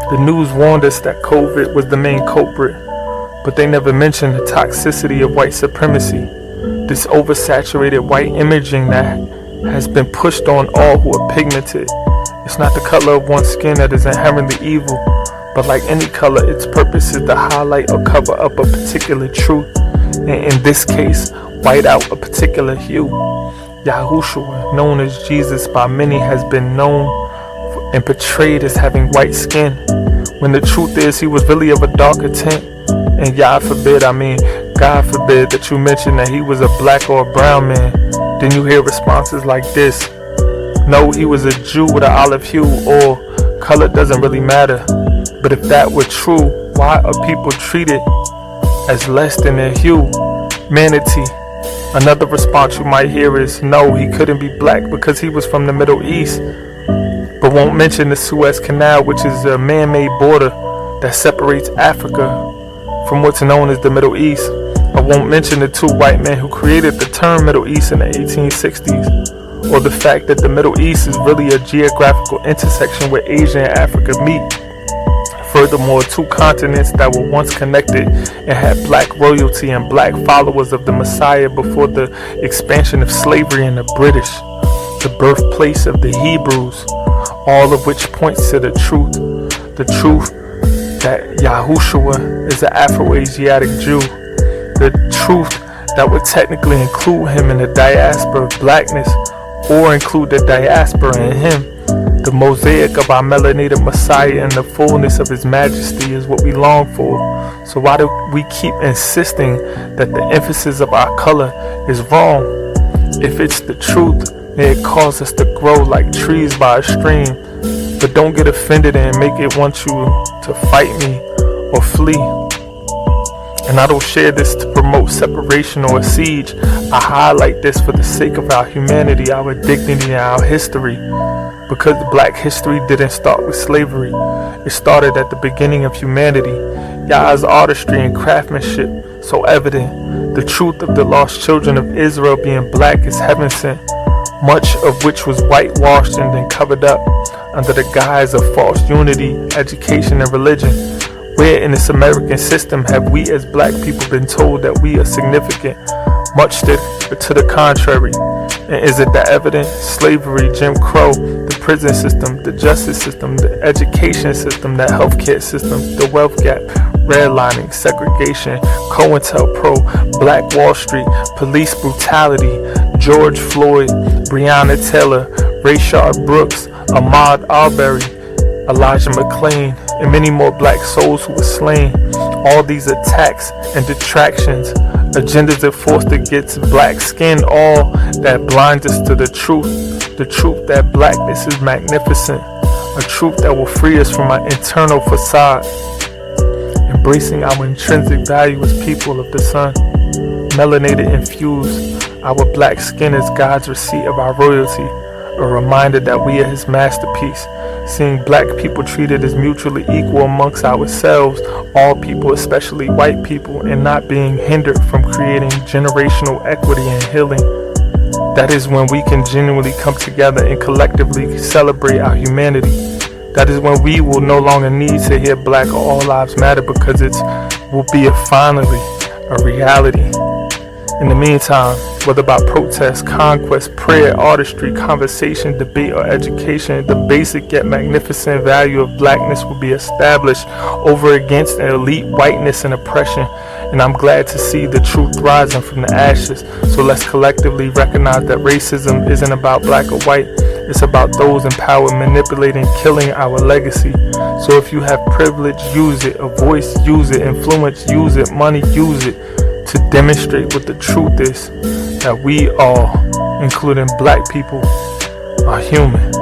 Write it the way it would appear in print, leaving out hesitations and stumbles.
The news warned us that COVID was the main culprit, but they never mentioned the toxicity of white supremacy, this oversaturated white imaging that has been pushed on all who are pigmented. It's not the color of one's skin that is inherently evil, but like any color, its purpose is to highlight or cover up a particular truth, and in this case, white out a particular hue. Yahushua, known as Jesus by many, has been known and portrayed as having white skin, when the truth is he was really of a darker tint. And God forbid that you mention that he was a black or a brown man. Then you hear responses like this: no, he was a Jew with an olive hue, or color doesn't really matter. But if that were true, why are people treated as less than their humanity? Another response you might hear is, no, he couldn't be black because he was from the Middle East, but won't mention the Suez Canal, which is a man-made border that separates Africa from what's known as the Middle East. I won't mention the two white men who created the term Middle East in the 1860s, or the fact that the Middle East is really a geographical intersection where Asia and Africa meet. Furthermore, two continents that were once connected and had black royalty and black followers of the Messiah before the expansion of slavery in the British, the birthplace of the Hebrews, all of which points to the truth that Yahushua is an Afro-Asiatic Jew, the truth that would technically include him in the diaspora of blackness, or include the diaspora in him. The mosaic of our melanated Messiah and the fullness of his majesty is what we long for. So why do we keep insisting that the emphasis of our color is wrong? If it's the truth, then it calls us to grow like trees by a stream. But don't get offended and make it want you to fight me or flee. And I don't share this to promote separation or a siege. I highlight this for the sake of our humanity, our dignity, and our history. Because black history didn't start with slavery. It started at the beginning of humanity. Yah's artistry and craftsmanship so evident. The truth of the lost children of Israel being black is heaven sent, much of which was whitewashed and then covered up under the guise of false unity, education, and religion. Where in this American system have we as black people been told that we are significant? Much to the contrary. And is it that evident? Slavery, Jim Crow, the prison system, the justice system, the education system, the healthcare system, the wealth gap, redlining, segregation, COINTELPRO, Black Wall Street, police brutality, George Floyd, Breonna Taylor, Rayshard Brooks, Ahmaud Arbery, Elijah McClain, and many more black souls who were slain. All these attacks and detractions, agendas enforced against black skin, all that blinds us to the truth that blackness is magnificent, a truth that will free us from our internal facade, embracing our intrinsic value as people of the sun, melanated infused. Our black skin is God's receipt of our royalty, a reminder that we are his masterpiece. Seeing black people treated as mutually equal amongst ourselves, all people, especially white people, and not being hindered from creating generational equity and healing. That is when we can genuinely come together and collectively celebrate our humanity. That is when we will no longer need to hear black or all lives matter, because it will be finally a reality. In the meantime, whether about protest, conquest, prayer, artistry, conversation, debate, or education, the basic yet magnificent value of blackness will be established over against an elite whiteness and oppression. And I'm glad to see the truth rising from the ashes. So let's collectively recognize that racism isn't about black or white. It's about those in power manipulating, killing our legacy. So if you have privilege, use it. A voice, use it. Influence, use it. Money, use it. To demonstrate what the truth is, that we all, including black people, are human.